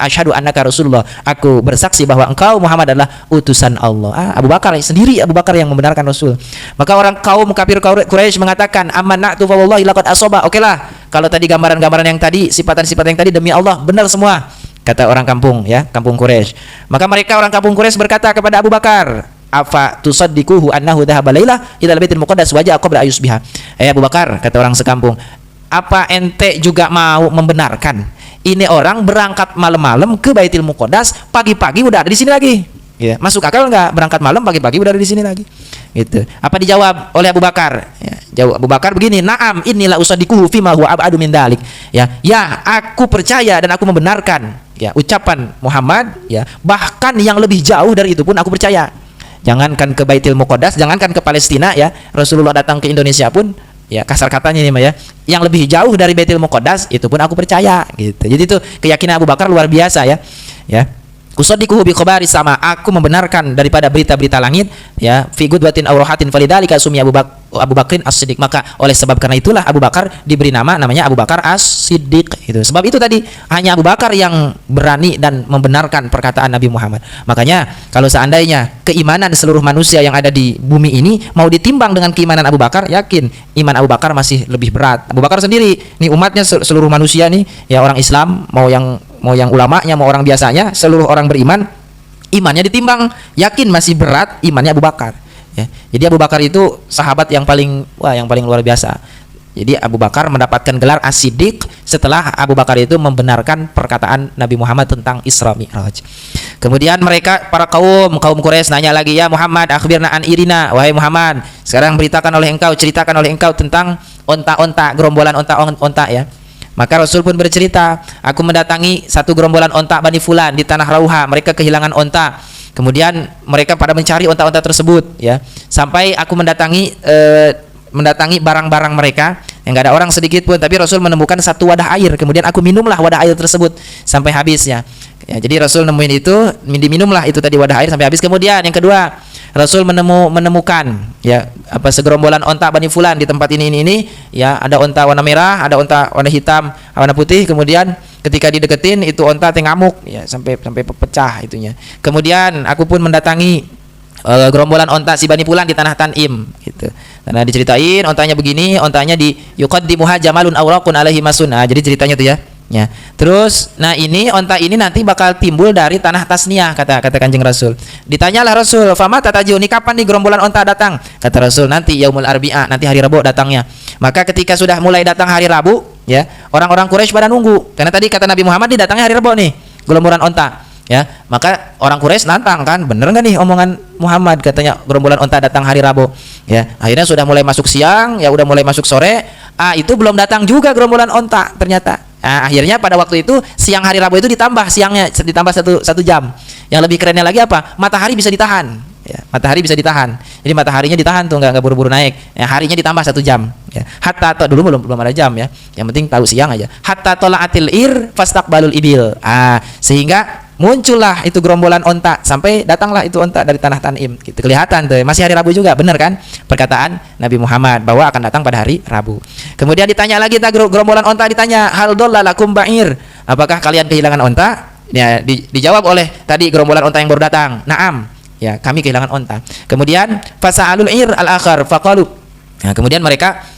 asyhadu annaka Rasulullah. Aku bersaksi bahwa engkau Muhammad adalah utusan Allah. Abu Bakar sendiri, Abu Bakar yang membenarkan Rasul. Maka orang kaum kafir Quraisy mengatakan amanatu fa wallahi laqad asaba. Okelah, kalau tadi gambaran-gambaran yang tadi, sifatan-sifatan yang tadi demi Allah benar semua, kata orang kampung, ya, kampung Quraisy. Maka mereka orang kampung Quraisy berkata kepada Abu Bakar, afa tusaddiquhu annahu dhahaba laila ila baitil muqaddas waja'a qabla ayusbiha. Abu Bakar, kata orang sekampung, apa ente juga mau membenarkan ini orang berangkat malam-malam ke Baitul Muqaddas, pagi-pagi udah ada di sini lagi? Ya, masuk akal nggak berangkat malam pagi-pagi udah ada di sini lagi? Gitu. Apa dijawab oleh Abu Bakar? Ya, jawab Abu Bakar begini, "Na'am, inilah usaddiquhu fima huwa ab'adu min dalik." Ya, aku percaya dan aku membenarkan, ya, ucapan Muhammad, ya, bahkan yang lebih jauh dari itu pun aku percaya. Jangankan ke Baitul Muqaddas, jangankan ke Palestina, ya, Rasulullah datang ke Indonesia pun, ya, kasar katanya ini mah, ya, yang lebih jauh dari Baitul Muqaddas itu pun aku percaya, gitu. Jadi itu keyakinan Abu Bakar luar biasa, ya. Usaddiquhu bi khabari sama, aku membenarkan daripada berita-berita langit, ya, fi gudwatin aw rahatin falidalika sumi Abu Bakrin As-Siddiq. Maka oleh sebab karena itulah Abu Bakar diberi namanya Abu Bakar As-Siddiq. Itu sebab itu tadi hanya Abu Bakar yang berani dan membenarkan perkataan Nabi Muhammad. Makanya kalau seandainya keimanan seluruh manusia yang ada di bumi ini mau ditimbang dengan keimanan Abu Bakar, yakin iman Abu Bakar masih lebih berat. Abu Bakar sendiri nih, umatnya seluruh manusia nih, ya, orang Islam mau yang ulamanya, mau orang biasanya, seluruh orang beriman, imannya ditimbang, yakin masih berat imannya Abu Bakar, ya. Jadi Abu Bakar itu sahabat yang paling luar biasa. Jadi Abu Bakar mendapatkan gelar As-Siddiq setelah Abu Bakar itu membenarkan perkataan Nabi Muhammad tentang Isra Mi'raj. Kemudian mereka, para kaum Quraisy nanya lagi, ya Muhammad, akhbirna an irina, wahai Muhammad, sekarang ceritakan oleh engkau tentang onta-onta, gerombolan onta, ya. Maka Rasul pun bercerita, aku mendatangi satu gerombolan onta Bani Fulan di tanah Rauha, mereka kehilangan onta. Kemudian mereka pada mencari onta-onta tersebut, ya, sampai aku mendatangi barang-barang mereka yang nggak ada orang sedikit pun, tapi Rasul menemukan satu wadah air. Kemudian aku minumlah wadah air tersebut sampai habisnya, ya. Jadi Rasul nemuin itu, diminumlah itu tadi wadah air sampai habis. Kemudian yang kedua, Rasul menemukan, ya, segerombolan onta Bani Fulan di tempat ini, ya, ada onta warna merah, ada onta warna hitam, warna putih. Kemudian ketika dideketin itu onta ngamuk, ya, sampai pecah itunya. Kemudian aku pun mendatangi gerombolan onta si Bani Fulan di tanah Tanim, gitu. Karena diceritain ontanya begini, ontanya di yuqaddimuha jamalun awraqun alaihi masun. Jadi ceritanya tuh, ya. Ya. Terus, nah ini onta ini nanti bakal timbul dari tanah Tasniyah, kata Kanjeng Rasul. Ditanyalah Rasul, "Fama tatajiuni, kapan nih gerombolan onta datang?" Kata Rasul, "Nanti yaumul arbi'a, nanti hari Rabu datangnya." Maka ketika sudah mulai datang hari Rabu, ya, orang-orang Quraisy pada nunggu. Karena tadi kata Nabi Muhammad datangnya hari Rabu nih, gerombolan onta, ya. Maka orang Quraisy nantang kan, bener nggak nih omongan Muhammad, katanya gerombolan onta datang hari Rabu, ya. Akhirnya sudah mulai masuk siang, ya, udah mulai masuk sore, itu belum datang juga gerombolan onta ternyata. Akhirnya pada waktu itu siang hari Rabu itu siangnya ditambah satu jam. Yang lebih kerennya lagi apa? Matahari bisa ditahan, ya, matahari bisa ditahan. Jadi mataharinya ditahan tuh, nggak buru-buru naik, ya, harinya ditambah 1 jam, ya. Hatta dulu belum ada jam, ya, yang penting tahu siang aja. Hatta tolaatil ir fastaqbalul ibil, sehingga muncullah itu gerombolan onta, sampai datanglah itu onta dari tanah Tanim, gitu. Kelihatan tuh masih hari Rabu juga, benar kan perkataan Nabi Muhammad bahwa akan datang pada hari Rabu. Kemudian ditanya lagi, gerombolan onta ditanya, hal dollalakum ba'ir, apakah kalian kehilangan onta? Ya, dijawab oleh tadi gerombolan onta yang baru datang, na'am, ya, kami kehilangan onta. Kemudian fasa'alul ir al-akhar faqalu, nah, kemudian mereka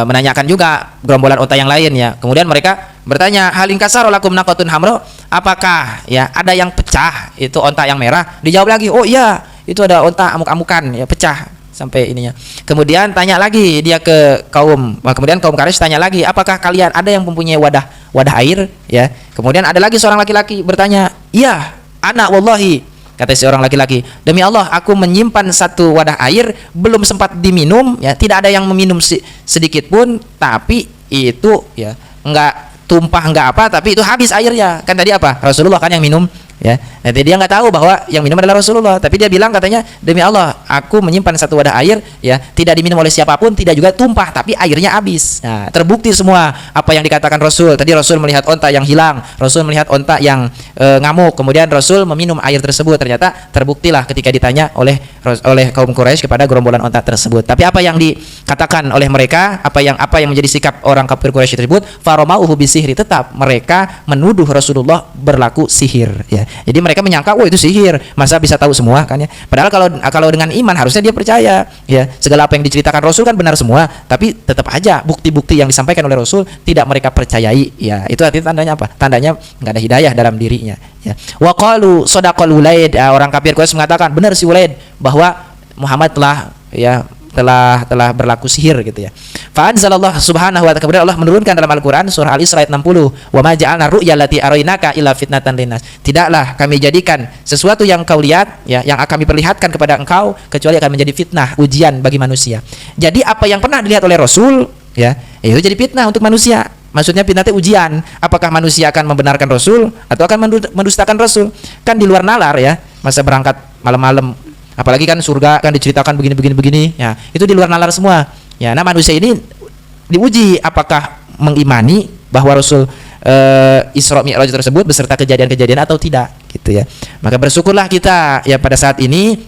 menanyakan juga gerombolan onta yang lain, ya. Kemudian mereka bertanya, halin kasar lakum naqatun hamro, apakah, ya, ada yang pecah itu onta yang merah? Dijawab lagi, oh iya, itu ada onta amuk-amukan, ya, pecah sampai ininya. Kemudian tanya lagi dia ke kemudian kaum Quraisy tanya lagi, apakah kalian ada yang mempunyai wadah air, ya. Kemudian ada lagi seorang laki-laki bertanya, iya, ana wallahi, kata seorang laki-laki, demi Allah aku menyimpan satu wadah air belum sempat diminum, ya, tidak ada yang meminum sedikit pun, tapi itu, ya, enggak tumpah enggak apa, tapi itu habis airnya. Kan tadi apa? Rasulullah kan yang minum, ya. Nanti dia nggak tahu bahwa yang minum adalah Rasulullah, tapi dia bilang katanya, demi Allah, aku menyimpan satu wadah air, ya, tidak diminum oleh siapapun, tidak juga tumpah, tapi airnya habis. Nah, terbukti semua apa yang dikatakan Rasul. Tadi Rasul melihat onta yang hilang, Rasul melihat onta yang ngamuk, kemudian Rasul meminum air tersebut. Ternyata terbuktilah ketika ditanya oleh kaum Quraisy kepada gerombolan onta tersebut. Tapi apa yang dikatakan oleh mereka, apa yang menjadi sikap orang kafir Quraisy tersebut, faromauhu bisihri, tetap mereka menuduh Rasulullah berlaku sihir, ya. Jadi mereka menyangka, itu sihir, masa bisa tahu semua kan, ya. Padahal kalau dengan iman harusnya dia percaya, ya, segala apa yang diceritakan Rasul kan benar semua, tapi tetap aja bukti-bukti yang disampaikan oleh Rasul tidak mereka percayai, ya. Itu artinya tandanya apa? Tandanya nggak ada hidayah dalam dirinya, ya. Wa qalu sadaqal Ulaid, orang kafir Quraisy mengatakan benar si Ulaid bahwa Muhammad telah berlaku sihir, gitu, ya. Fa anzalallah subhanahu wa ta'ala, kemudian Allah menurunkan dalam Al-Qur'an surah Al-Isra ayat 60, wa ma ja'alna ru'ya allati arainaka illa fitnatan linnas, tidaklah kami jadikan sesuatu yang kau lihat, ya, yang akan kami perlihatkan kepada engkau kecuali akan menjadi fitnah, ujian bagi manusia. Jadi apa yang pernah dilihat oleh Rasul, ya, itu jadi fitnah untuk manusia. Maksudnya fitnah itu ujian, apakah manusia akan membenarkan Rasul atau akan mendustakan Rasul. Kan di luar nalar, ya, masa berangkat malam-malam, apalagi kan surga kan diceritakan begini, ya, itu di luar nalar semua, ya. Nah, manusia ini diuji apakah mengimani bahwa Rasul Isra Mi'raj tersebut beserta kejadian-kejadian atau tidak, gitu, ya. Maka bersyukurlah kita, ya, pada saat ini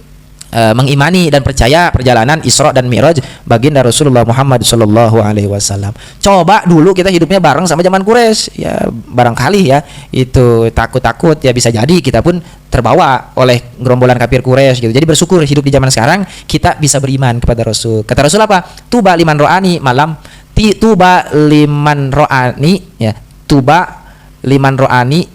mengimani dan percaya perjalanan Isra dan Mi'raj baginda Rasulullah Muhammad sallallahu alaihi wasallam. Coba dulu kita hidupnya bareng sama zaman Quraisy, ya, barangkali, ya, itu takut-takut, ya, bisa jadi kita pun terbawa oleh gerombolan kafir Quraisy, gitu. Jadi bersyukur hidup di zaman sekarang kita bisa beriman kepada Rasul. Kata Rasul apa? Tuba liman ro'ani malam tuba liman ro'ani, ya, tuba liman ro'ani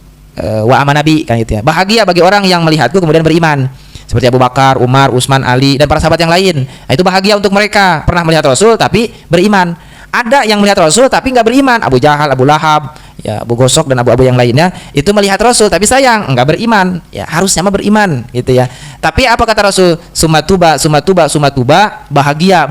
wa amanabi, kan, gitu, ya. Bahagia bagi orang yang melihatku kemudian beriman, seperti Abu Bakar, Umar, Utsman, Ali, dan para sahabat yang lain. Nah, itu bahagia untuk mereka, pernah melihat Rasul tapi beriman. Ada yang melihat Rasul tapi nggak beriman, Abu Jahal, Abu Lahab, ya, Abu Gosok dan Abu yang lainnya, itu melihat Rasul tapi sayang, nggak beriman, ya, harusnya mah beriman, gitu, ya. Tapi apa kata Rasul? Sumatuba, bahagia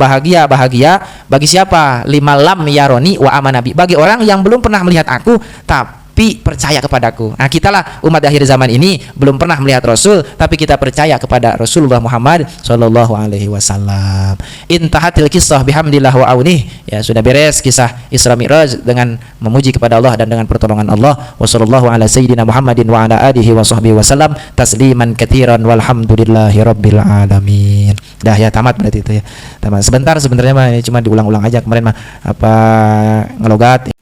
bagi siapa? Lima lam yaroni wa amanabi, bagi orang yang belum pernah melihat aku tapi percaya kepadaku. Nah, kitalah umat akhir zaman ini belum pernah melihat Rasul tapi kita percaya kepada Rasulullah Muhammad sallallahu alaihi wasallam. Intahatil qissah bihamdillah wa aunih, ya, sudah beres kisah Isra Mi'raj dengan memuji kepada Allah dan dengan pertolongan Allah. Wassallallahu ala sayyidina Muhammadin wa ala alihi wa sahbihi wasallam tasliman katsiran walhamdulillahi rabbil alamin. Dah, ya, tamat berarti itu, ya. Tamat. Sebentar sebenarnya mah, ini cuma diulang-ulang aja, kemarin mah apa ngelogat